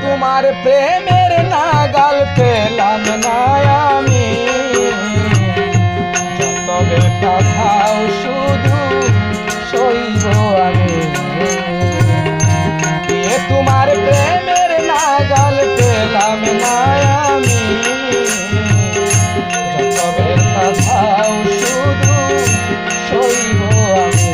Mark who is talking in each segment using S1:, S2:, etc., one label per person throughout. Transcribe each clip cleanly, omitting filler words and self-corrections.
S1: তোমার প্রেমের নাগাল পেলাম না আমি, যত ব্যথা দাও শুধু সইব আমি। তোমার প্রেমের নাগাল পেলাম না আমি, যত ব্যথা দাও শুধু সইব আমি।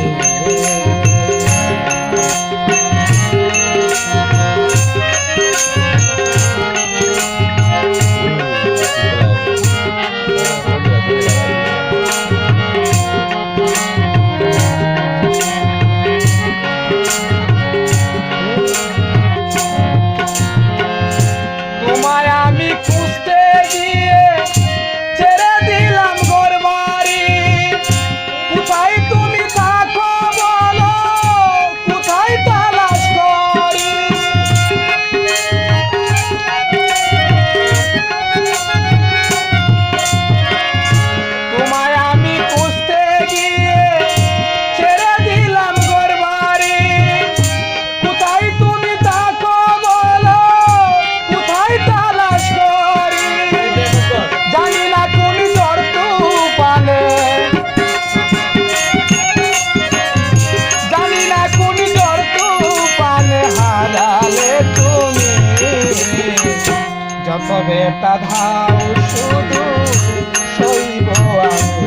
S1: যত ব্যথা দাও শুধু সইব আমি।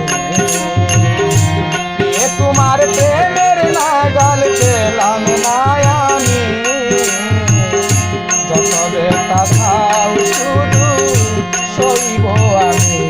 S1: তোমার প্রেমের নাগাল পেলাম না আমি, যত ব্যথা দাও শুধু সইব আমি।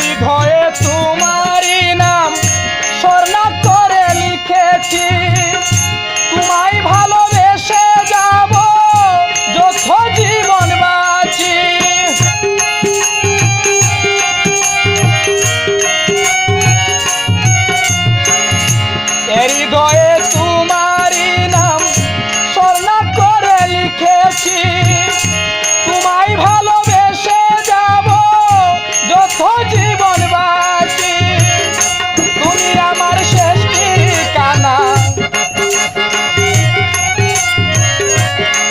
S1: হৃদয়ে তোমারই নাম স্বর্ণাক্ষরে করে লিখেছি, তোমায় ভালোবেসে যাব যত জীবন বাঁচি। হৃদয়ে তোমারই নাম স্বর্ণাক্ষরে করে লিখেছি, তোমায় ভালোবেসে যাব যত জীবন বাঁচি। তুমি আমার শেষ ঠিকানা,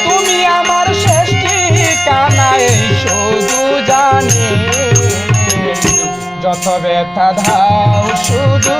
S1: তুমি আমার শেষ ঠিকানা এই শুধু জানি, যত ব্যথা দাও শুধু